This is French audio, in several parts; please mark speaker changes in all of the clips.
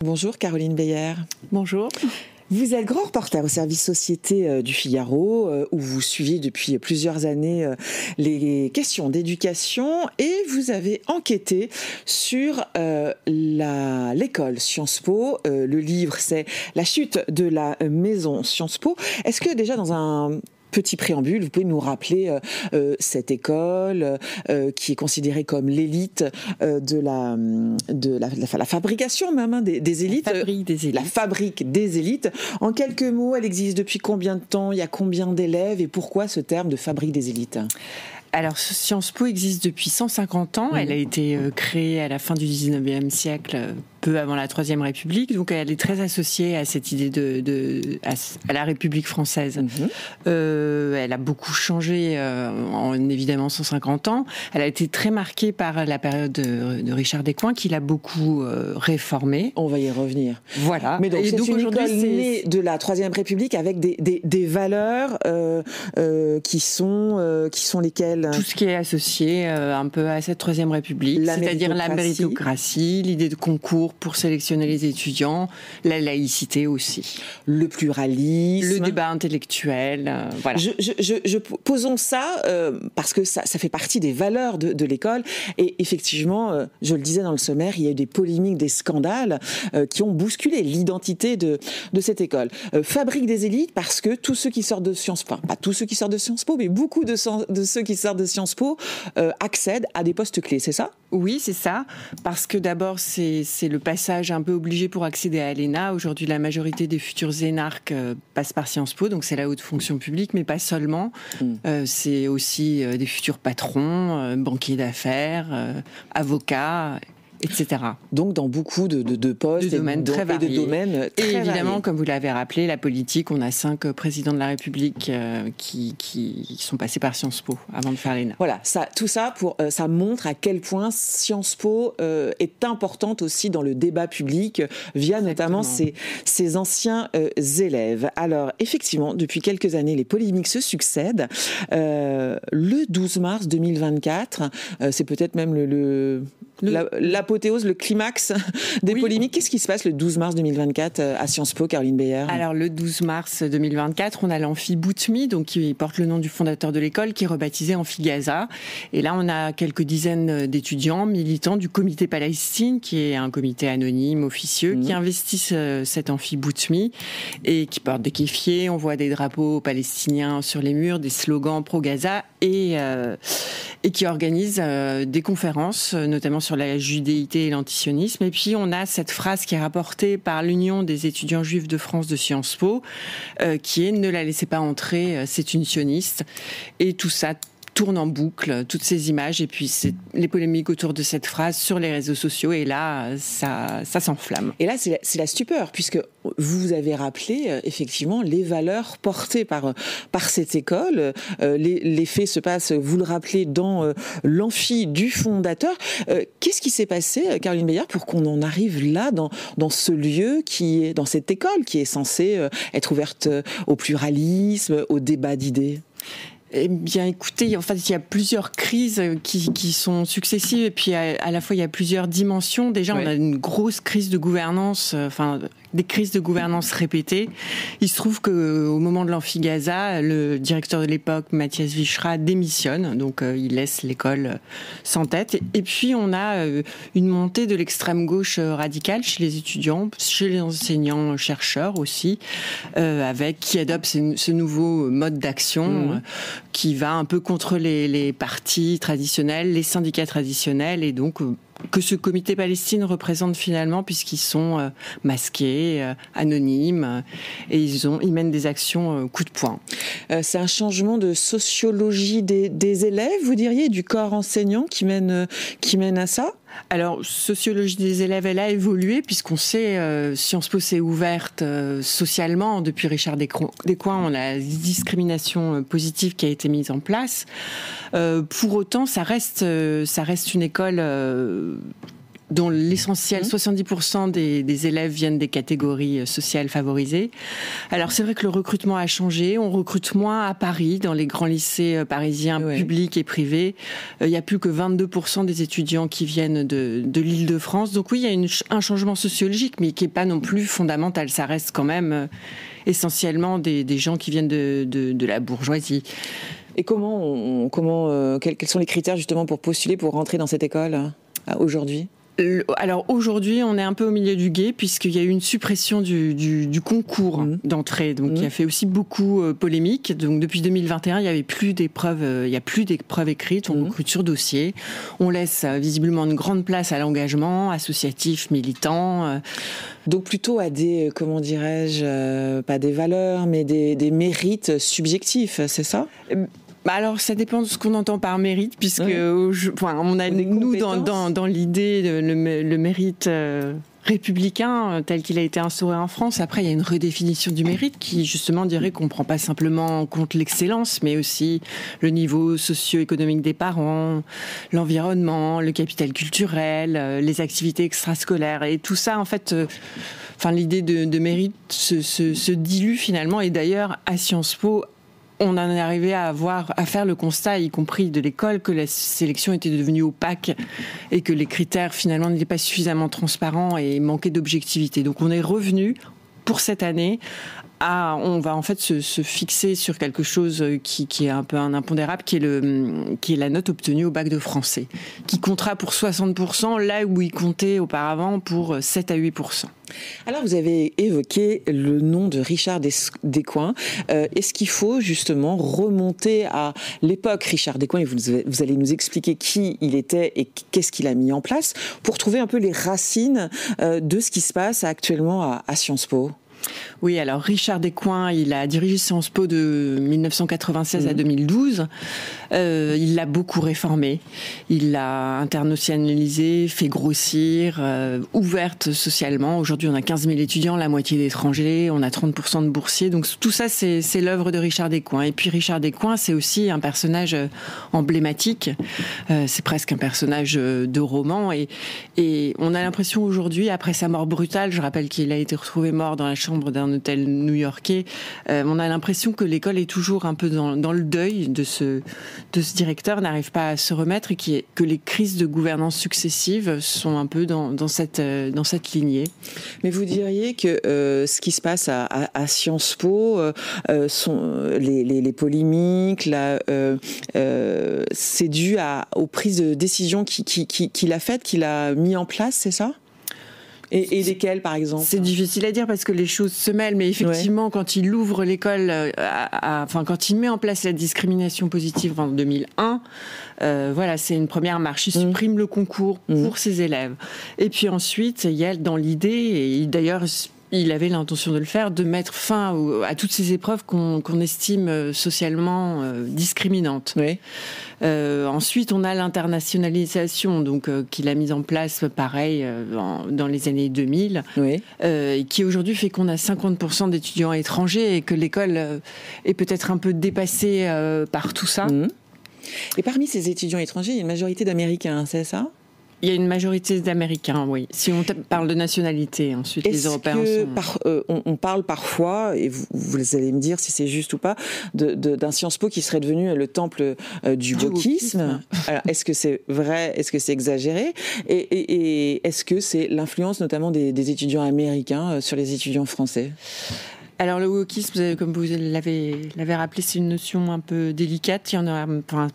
Speaker 1: Bonjour Caroline Beyer.
Speaker 2: Bonjour.
Speaker 1: Vous êtes grand reporter au service société du Figaro, où vous suivez depuis plusieurs années les questions d'éducation, et vous avez enquêté sur l'école Sciences Po. Le livre, c'est La chute de la maison Sciences Po. Est-ce que déjà dans un petit préambule, vous pouvez nous rappeler cette école qui est considérée comme l'élite de la fabrication même des élites. La fabrique des élites. En quelques mots, elle existe depuis combien de temps? Il y a combien d'élèves? Et pourquoi ce terme de fabrique des élites?
Speaker 2: Alors, Sciences Po existe depuis 150 ans. Elle a été créée à la fin du 19e siècle, peu avant la Troisième République. Donc, elle est très associée à cette idée à la République française. Elle a beaucoup changé en évidemment 150 ans. Elle a été très marquée par la période de Richard Descoings, qui l'a beaucoup réformée.
Speaker 1: On va y revenir.
Speaker 2: Voilà.
Speaker 1: Mais donc, c'est une école née de la Troisième République avec des valeurs qui sont lesquelles?
Speaker 2: Tout ce qui est associé un peu à cette Troisième République, c'est-à-dire la méritocratie, l'idée de concours pour sélectionner les étudiants, la laïcité aussi.
Speaker 1: Le pluralisme.
Speaker 2: Le débat intellectuel, voilà.
Speaker 1: Posons ça parce que ça fait partie des valeurs de l'école. Et effectivement, je le disais dans le sommaire, il y a eu des polémiques, des scandales qui ont bousculé l'identité de cette école. Fabrique des élites parce que tous ceux qui sortent de Sciences Po, pas tous ceux qui sortent de Sciences Po, mais beaucoup de ceux qui sortent de Sciences Po accèdent à des postes clés, c'est ça?
Speaker 2: Oui, c'est ça. Parce que d'abord, c'est le passage un peu obligé pour accéder à l'ENA. Aujourd'hui, la majorité des futurs énarques passent par Sciences Po, donc c'est la haute fonction publique, mais pas seulement. C'est aussi des futurs patrons, banquiers d'affaires, avocats, etc.
Speaker 1: Donc dans beaucoup de postes
Speaker 2: de domaines très variés.
Speaker 1: Et de domaines très
Speaker 2: et évidemment,
Speaker 1: variés.
Speaker 2: Comme vous l'avez rappelé, la politique, on a 5 présidents de la République qui sont passés par Sciences Po avant de faire l'ENA.
Speaker 1: Voilà, tout ça ça montre à quel point Sciences Po est importante aussi dans le débat public via notamment ses anciens élèves. Alors effectivement, depuis quelques années, les polémiques se succèdent. Le 12 mars 2024, c'est peut-être même l'apothéose, le climax des polémiques. Qu'est-ce qui se passe le 12 mars 2024 à Sciences Po, Caroline Beyer?
Speaker 2: Alors, le 12 mars 2024, on a l'amphi Boutmi, donc qui porte le nom du fondateur de l'école, qui est rebaptisé Amphi Gaza. Et là, on a quelques dizaines d'étudiants, militants du comité Palestine, qui est un comité anonyme, officieux, qui investissent cet amphi Boutmi et qui portent des kéfiers. On voit des drapeaux palestiniens sur les murs, des slogans pro-Gaza et qui organisent des conférences, notamment sur la judéité et l'antisionisme. Et puis, on a cette phrase qui est rapportée par l'Union des étudiants juifs de France de Sciences Po, qui est « Ne la laissez pas entrer, c'est une sioniste ». Et tout ça tourne en boucle, toutes ces images, et puis c'est les polémiques autour de cette phrase sur les réseaux sociaux, et là, ça s'enflamme.
Speaker 1: Et là, c'est la stupeur, puisque vous avez rappelé, effectivement, les valeurs portées par cette école. Les faits se passent, vous le rappelez, dans l'amphi du fondateur. Qu'est-ce qui s'est passé, Caroline Beyer, pour qu'on en arrive là, dans ce lieu dans cette école qui est censée être ouverte au pluralisme, au débat d'idées?
Speaker 2: Eh bien, écoutez, en fait, il y a plusieurs crises qui sont successives, et puis à la fois, il y a plusieurs dimensions. Déjà, on a une grosse crise de gouvernance, des crises de gouvernance répétées. Il se trouve qu'au moment de l'amphi Gaza, le directeur de l'époque, Mathias Vichra, démissionne, donc il laisse l'école sans tête. Et puis, on a une montée de l'extrême gauche radicale chez les étudiants, chez les enseignants-chercheurs aussi, qui adoptent ce nouveau mode d'action qui va un peu contre les partis traditionnels, les syndicats traditionnels, et donc que ce comité Palestine représente finalement, puisqu'ils sont masqués, anonymes, et ils mènent des actions coup de poing.
Speaker 1: C'est un changement de sociologie des élèves, vous diriez, du corps enseignant qui mène à ça?
Speaker 2: Alors, sociologie des élèves, elle a évolué, puisqu'on sait, Sciences Po s'est ouverte socialement. Depuis Richard Descoings, on a la discrimination positive qui a été mise en place. Pour autant, ça reste une école dont l'essentiel, 70% des élèves viennent des catégories sociales favorisées. Alors c'est vrai que le recrutement a changé, on recrute moins à Paris, dans les grands lycées parisiens publics et privés. Il n'y a plus que 22% des étudiants qui viennent de l'Île-de-France. Donc oui, il y a un changement sociologique, mais qui n'est pas non plus fondamental. Ça reste quand même essentiellement des gens qui viennent de la bourgeoisie.
Speaker 1: Et quels sont les critères justement pour postuler, pour rentrer dans cette école aujourd'hui ?
Speaker 2: Alors aujourd'hui, on est un peu au milieu du gué puisqu'il y a eu une suppression du concours d'entrée, donc qui a fait aussi beaucoup polémique. Donc depuis 2021, il n'y a plus d'épreuves écrites. On recrute sur dossier. On laisse visiblement une grande place à l'engagement associatif, militant.
Speaker 1: Donc plutôt à des, comment dirais-je, pas des valeurs, mais des mérites subjectifs, c'est ça ?
Speaker 2: Alors, ça dépend de ce qu'on entend par mérite, puisque on a, nous, dans l'idée, le mérite républicain tel qu'il a été instauré en France. Après, il y a une redéfinition du mérite qui, justement, dirait qu'on ne prend pas simplement en compte l'excellence, mais aussi le niveau socio-économique des parents, l'environnement, le capital culturel, les activités extrascolaires. Et tout ça, en fait... l'idée de mérite se dilue finalement. Et d'ailleurs, à Sciences Po, on en est arrivé à faire le constat, y compris de l'école, que la sélection était devenue opaque et que les critères finalement n'étaient pas suffisamment transparents et manquaient d'objectivité. Donc on est revenu pour cette année on va en fait se fixer sur quelque chose qui est un peu un impondérable, qui est la note obtenue au bac de français, qui comptera pour 60%, là où il comptait auparavant pour 7 à 8%.
Speaker 1: Alors vous avez évoqué le nom de Richard Descoings. Est-ce qu'il faut justement remonter à l'époque Richard Descoings, et vous allez nous expliquer qui il était et qu'est-ce qu'il a mis en place, pour trouver un peu les racines de ce qui se passe actuellement à Sciences Po?
Speaker 2: Oui, alors Richard Descoings, il a dirigé Sciences Po de 1996 à 2012. Il l'a beaucoup réformé. Il l'a internationalisé, fait grossir, ouverte socialement. Aujourd'hui, on a 15 000 étudiants, la moitié d'étrangers, on a 30% de boursiers. Donc tout ça, c'est l'œuvre de Richard Descoings. Et puis Richard Descoings, c'est aussi un personnage emblématique. C'est presque un personnage de roman. Et on a l'impression aujourd'hui, après sa mort brutale, je rappelle qu'il a été retrouvé mort dans la chambre d'un hôtel new-yorkais, on a l'impression que l'école est toujours un peu dans le deuil de ce directeur, n'arrive pas à se remettre, et que les crises de gouvernance successives sont un peu dans cette lignée. Mais
Speaker 1: vous diriez que ce qui se passe à Sciences Po, sont les polémiques, c'est dû aux prises de décision qu'il a faites, qu'il a mis en place, c'est ça ? Et lesquels, par exemple ?
Speaker 2: C'est difficile à dire parce que les choses se mêlent, mais effectivement, quand il ouvre l'école, quand il met en place la discrimination positive en 2001, c'est une première marche. Il supprime le concours pour ses élèves. Et puis ensuite, il y a dans l'idée, et d'ailleurs, il avait l'intention de le faire, de mettre fin à toutes ces épreuves qu'on estime socialement discriminantes. Oui. Ensuite, on a l'internationalisation, donc qu'il a mise en place, pareil, dans les années 2000, qui aujourd'hui fait qu'on a 50% d'étudiants étrangers et que l'école est peut-être un peu dépassée par tout ça.
Speaker 1: Et parmi ces étudiants étrangers, il y a une majorité d'Américains, c'est ça ?
Speaker 2: Il y a une majorité d'Américains, oui. Si on parle de nationalité, ensuite les Européens
Speaker 1: on parle parfois, et vous allez me dire si c'est juste ou pas, d'un Sciences Po qui serait devenu le temple du wokisme. Alors, est-ce que c'est vrai ? Est-ce que c'est exagéré ? Et est-ce que c'est l'influence notamment des étudiants américains sur les étudiants français ?
Speaker 2: Alors le wokisme, comme vous l'avez rappelé, c'est une notion un peu délicate. Il y en a,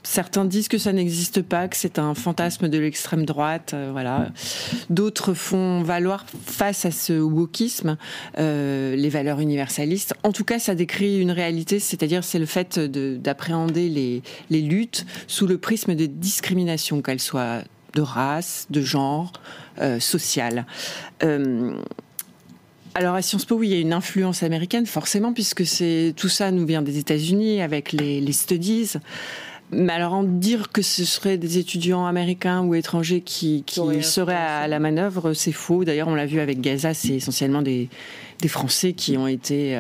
Speaker 2: certains disent que ça n'existe pas, que c'est un fantasme de l'extrême droite. D'autres font valoir face à ce wokisme les valeurs universalistes. En tout cas, ça décrit une réalité, c'est-à-dire c'est le fait d'appréhender les luttes sous le prisme de discrimination, qu'elles soient de race, de genre, sociale. Alors à Sciences Po, oui, il y a une influence américaine, forcément, puisque tout ça nous vient des États-Unis avec les studies. Mais alors en dire que ce seraient des étudiants américains ou étrangers qui seraient à la manœuvre, c'est faux. D'ailleurs, on l'a vu avec Gaza, c'est essentiellement des Français qui ont été,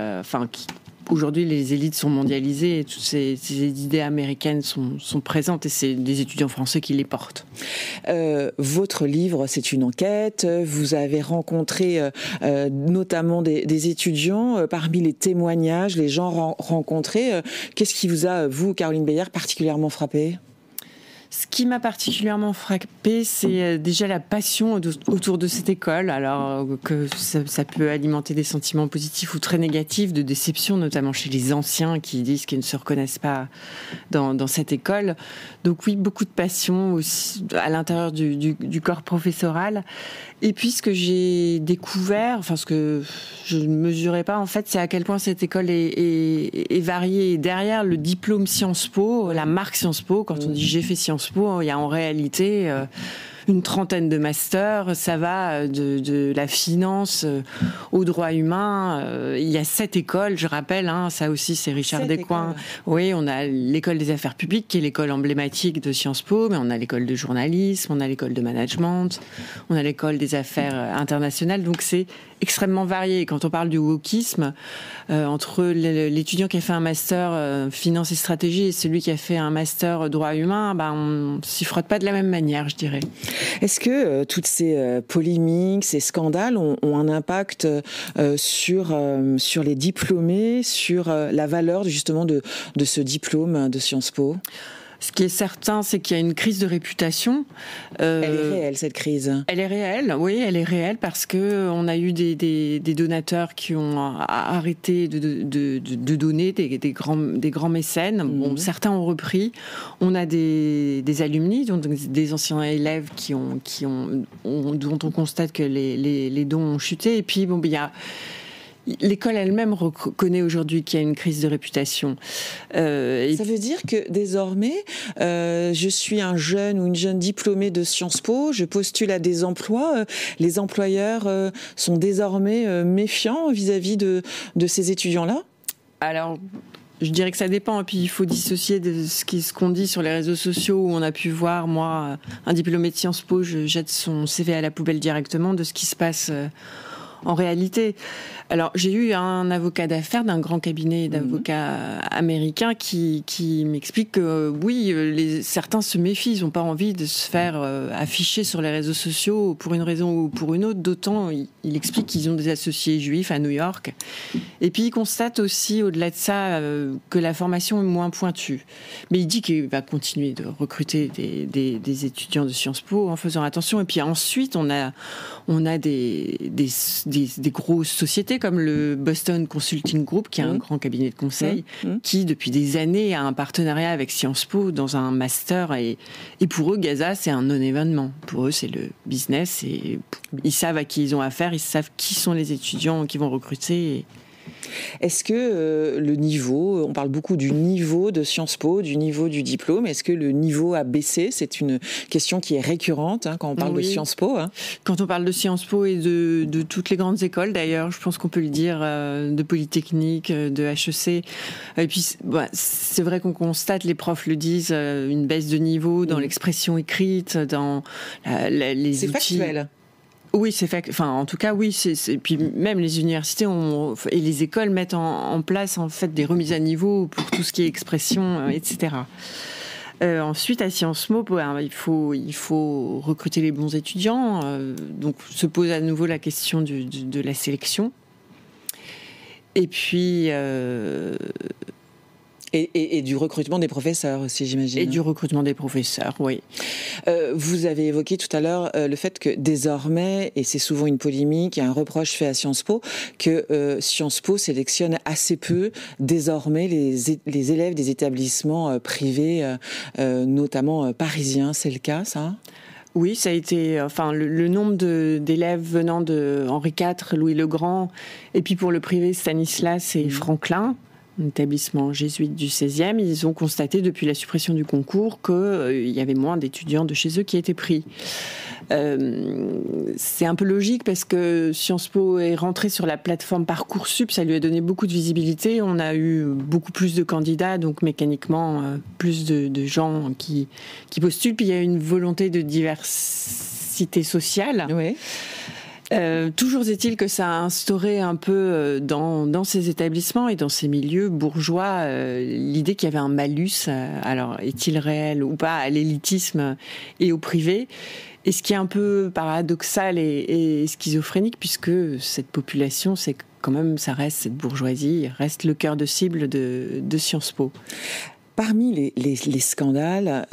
Speaker 2: aujourd'hui, les élites sont mondialisées et toutes ces idées américaines sont présentes et c'est des étudiants français qui les portent.
Speaker 1: Votre livre, c'est une enquête. Vous avez rencontré notamment des étudiants. Parmi les témoignages, les gens rencontrés, qu'est-ce qui vous a, vous, Caroline Beyer, particulièrement frappé ?
Speaker 2: Ce qui m'a particulièrement frappée, c'est déjà la passion autour de cette école, alors que ça peut alimenter des sentiments positifs ou très négatifs, de déception, notamment chez les anciens qui disent qu'ils ne se reconnaissent pas dans cette école. Donc oui, beaucoup de passion aussi à l'intérieur du corps professoral. Et puis ce que j'ai découvert, enfin ce que je ne mesurais pas en fait, c'est à quel point cette école est variée. Et derrière le diplôme Sciences Po, la marque Sciences Po, quand on dit j'ai fait Sciences Po, il y a en réalité une trentaine de masters. Ça va de la finance au droit humain. Il y a 7 écoles, je rappelle. Ça aussi, c'est Richard Descoings. Oui, on a l'école des affaires publiques, qui est l'école emblématique de Sciences Po, mais on a l'école de journalisme, on a l'école de management, on a l'école des affaires internationales. Donc c'est extrêmement varié. Quand on parle du wokisme, entre l'étudiant qui a fait un master finance et stratégie et celui qui a fait un master droit humain, on s'y frotte pas de la même manière, je dirais.
Speaker 1: Est-ce que toutes ces polémiques, ces scandales ont un impact sur les diplômés, sur la valeur justement de ce diplôme de Sciences Po ?
Speaker 2: Ce qui est certain, c'est qu'il y a une crise de réputation.
Speaker 1: Elle est réelle, cette crise.
Speaker 2: Elle est réelle, oui, elle est réelle parce que on a eu des donateurs qui ont arrêté de donner, des grands mécènes. Bon, certains ont repris. On a des alumni, donc des anciens élèves dont on constate que les dons ont chuté. Et puis, il y a l'école elle-même reconnaît aujourd'hui qu'il y a une crise de réputation.
Speaker 1: Ça veut dire que désormais, je suis un jeune ou une jeune diplômée de Sciences Po, je postule à des emplois, les employeurs sont désormais méfiants vis-à-vis de ces étudiants-là ?
Speaker 2: Alors, je dirais que ça dépend, et puis il faut dissocier de ce qu'on dit sur les réseaux sociaux où on a pu voir, moi, un diplômé de Sciences Po, je jette son CV à la poubelle directement, de ce qui se passe en réalité. Alors, j'ai eu un avocat d'affaires d'un grand cabinet d'avocats américain qui m'explique que oui, certains se méfient, ils n'ont pas envie de se faire afficher sur les réseaux sociaux pour une raison ou pour une autre. D'autant, il explique qu'ils ont des associés juifs à New York. Et puis, il constate aussi, au-delà de ça, que la formation est moins pointue. Mais il dit qu'il va continuer de recruter des étudiants de Sciences Po en faisant attention. Et puis ensuite, on a des grosses sociétés comme le Boston Consulting Group, qui est un grand cabinet de conseil, qui depuis des années a un partenariat avec Sciences Po dans un master. Et pour eux, Gaza, c'est un non-événement. Pour eux, c'est le business. Et ils savent à qui ils ont affaire, ils savent qui sont les étudiants qui vont recruter.
Speaker 1: Est-ce que le niveau, on parle beaucoup du niveau de Sciences Po, du niveau du diplôme, est-ce que le niveau a baissé ? C'est une question qui est récurrente quand on parle de Sciences Po.
Speaker 2: Quand on parle de Sciences Po et de toutes les grandes écoles d'ailleurs, je pense qu'on peut le dire, de Polytechnique, de HEC. Et puis c'est vrai qu'on constate, les profs le disent, une baisse de niveau dans l'expression écrite, dans les
Speaker 1: c'est
Speaker 2: outils.
Speaker 1: Factuel.
Speaker 2: Oui, c'est fait. Enfin, en tout cas, oui. Puis même les universités et les écoles mettent en place en fait des remises à niveau pour tout ce qui est expression, etc. Ensuite, à Sciences Po, il faut recruter les bons étudiants. Donc, se pose à nouveau la question de la sélection. Et puis.
Speaker 1: Et du recrutement des professeurs aussi, j'imagine.
Speaker 2: Et du recrutement des professeurs, oui.
Speaker 1: Vous avez évoqué tout à l'heure le fait que désormais, et c'est souvent une polémique, il y a un reproche fait à Sciences Po, que Sciences Po sélectionne assez peu désormais les élèves des établissements privés, notamment parisiens. C'est le cas, ça ?
Speaker 2: Oui, ça a été, le nombre d'élèves venant de Henri IV, Louis le Grand, et puis pour le privé, Stanislas et Franklin, un établissement jésuite du 16e, ils ont constaté depuis la suppression du concours qu'il y avait moins d'étudiants de chez eux qui étaient pris. C'est un peu logique parce que Sciences Po est rentré sur la plateforme Parcoursup, ça lui a donné beaucoup de visibilité, on a eu beaucoup plus de candidats, donc mécaniquement plus de gens qui postulent, puis il y a une volonté de diversité sociale.
Speaker 1: Oui.
Speaker 2: Toujours est-il que ça a instauré un peu dans ces établissements et dans ces milieux bourgeois l'idée qu'il y avait un malus, alors est-il réel ou pas, à l'élitisme et au privé. Et ce qui est un peu paradoxal et schizophrénique, puisque cette population, c'est quand même, ça reste, cette bourgeoisie, reste le cœur de cible de Sciences Po.
Speaker 1: Parmi les scandales,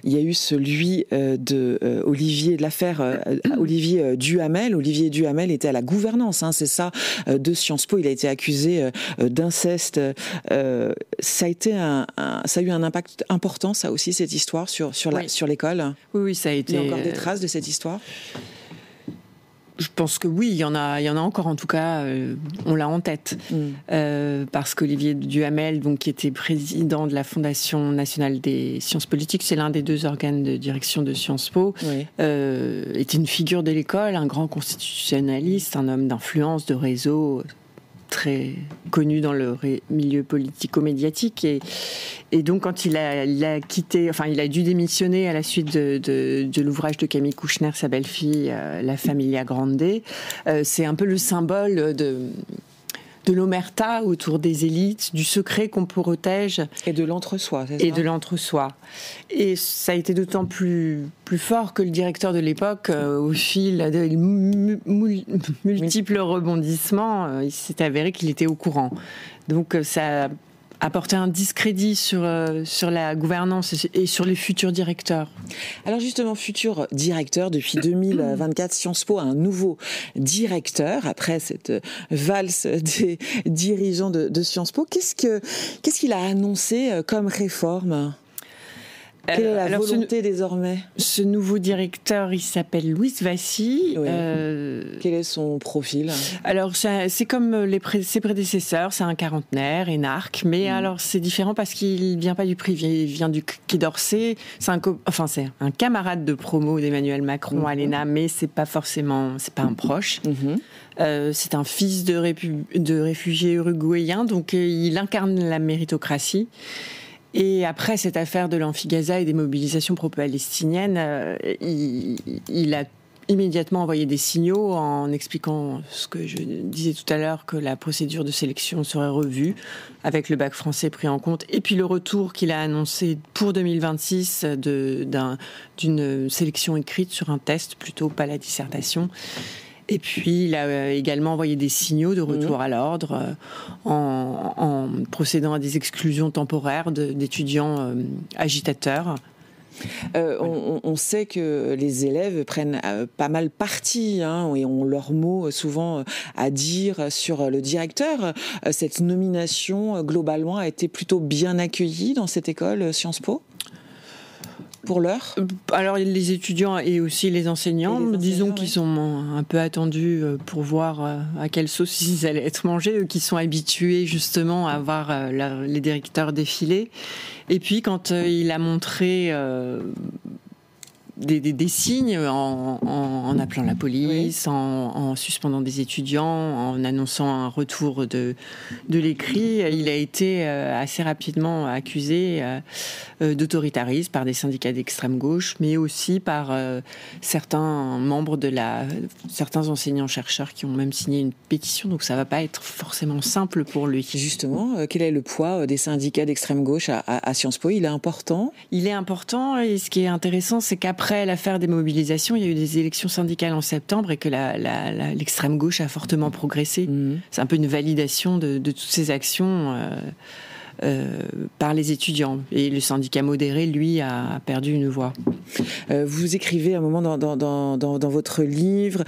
Speaker 1: il y a eu celui de l'affaire Olivier Duhamel. Olivier Duhamel était à la gouvernance, c'est ça, de Sciences Po. Il a été accusé d'inceste. Ça a eu un impact important, ça aussi, cette histoire sur l'école.
Speaker 2: Oui, ça a été.
Speaker 1: Il y a encore des traces de cette histoire.
Speaker 2: Je pense que oui, il y en a encore, en tout cas, on l'a en tête. Parce qu'Olivier Duhamel, donc, qui était président de la Fondation nationale des sciences politiques, c'est l'un des 2 organes de direction de Sciences Po, était une figure de l'école, un grand constitutionnaliste, un homme d'influence, de réseau, très connu dans le milieu politico-médiatique et donc quand il a quitté, enfin il a dû démissionner à la suite de l'ouvrage de Camille Kouchner, sa belle-fille, La Familia Grande, c'est un peu le symbole de l'omerta autour des élites, du secret qu'on protège.
Speaker 1: Et de l'entre-soi, c'est ça ?
Speaker 2: Et de l'entre-soi. Et ça a été d'autant plus fort que le directeur de l'époque, au fil de multiples rebondissements, il s'est avéré qu'il était au courant. Donc ça a apporté un discrédit sur la gouvernance et sur les futurs directeurs.
Speaker 1: Alors justement, futur directeur, depuis 2024, Sciences Po a un nouveau directeur, après cette valse des dirigeants de Sciences Po. Qu'est-ce qu'il a annoncé comme réforme ? Quelle est la volonté désormais ?
Speaker 2: Ce nouveau directeur, il s'appelle Louis Vassy.
Speaker 1: Oui. Quel est son profil ?
Speaker 2: Alors, c'est comme ses prédécesseurs, c'est un quarantenaire, énarque, mais alors c'est différent parce qu'il vient pas du privé, il vient du Quai d'Orsay. C'est un camarade de promo d'Emmanuel Macron à l'ENA, mais c'est pas un proche. C'est un fils de réfugiés uruguayens, donc il incarne la méritocratie. Et après cette affaire de l'Amphi-Gaza et des mobilisations pro-palestiniennes, il a immédiatement envoyé des signaux en expliquant ce que je disais tout à l'heure, que la procédure de sélection serait revue, avec le bac français pris en compte, et puis le retour qu'il a annoncé pour 2026 d'une sélection écrite sur un test, plutôt pas la dissertation. Et puis, il a également envoyé des signaux de retour à l'ordre en procédant à des exclusions temporaires d'étudiants agitateurs.
Speaker 1: On sait que les élèves prennent pas mal parti et ont leur mot souvent à dire sur le directeur. Cette nomination, globalement, a été plutôt bien accueillie dans cette école Sciences Po ? Pour l'heure ?
Speaker 2: Alors les étudiants et aussi les enseignants, disons qu'ils sont un peu attendus pour voir à quelle sauce ils allaient être mangés, eux qui sont habitués justement à voir les directeurs défiler. Et puis quand il a montré des signes en appelant la police, en suspendant des étudiants, en annonçant un retour de l'écrit, il a été assez rapidement accusé d'autoritarisme par des syndicats d'extrême gauche, mais aussi par certains membres certains enseignants-chercheurs qui ont même signé une pétition, donc ça va pas être forcément simple pour lui.
Speaker 1: Justement, quel est le poids des syndicats d'extrême gauche à Sciences Po ? Il est important ?
Speaker 2: Il est important, et ce qui est intéressant, c'est qu'après l'affaire des mobilisations, il y a eu des élections syndicales en septembre et que l'extrême gauche a fortement progressé. C'est un peu une validation de toutes ces actions par les étudiants. Et le syndicat modéré, lui, a perdu une voix.
Speaker 1: Vous écrivez à un moment dans votre livre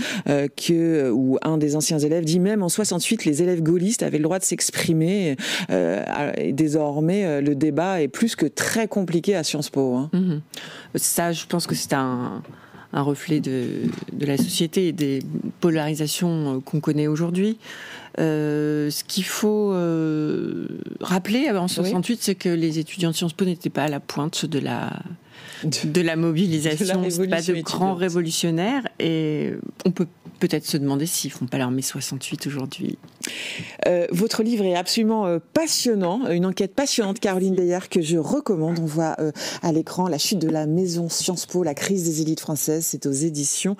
Speaker 1: où un des anciens élèves dit même en 68, les élèves gaullistes avaient le droit de s'exprimer. Et désormais, le débat est plus que très compliqué à Sciences Po.
Speaker 2: Ça, je pense que c'est un reflet de la société et des polarisations qu'on connaît aujourd'hui. Ce qu'il faut rappeler en 68, c'est que les étudiants de Sciences Po n'étaient pas à la pointe de la mobilisation, c'est pas de grands révolutionnaires, et on peut peut-être se demander s'ils font pas leur mai 68 aujourd'hui.
Speaker 1: Votre livre est absolument passionnant, une enquête passionnante, Caroline Bayard, que je recommande. On voit à l'écran La chute de la maison Sciences Po, la crise des élites françaises. C'est aux éditions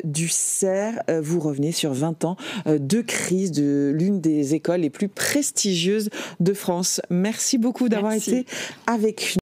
Speaker 1: du Cerf. Vous revenez sur 20 ans de crise de l'une des écoles les plus prestigieuses de France. Merci beaucoup d'avoir été avec nous.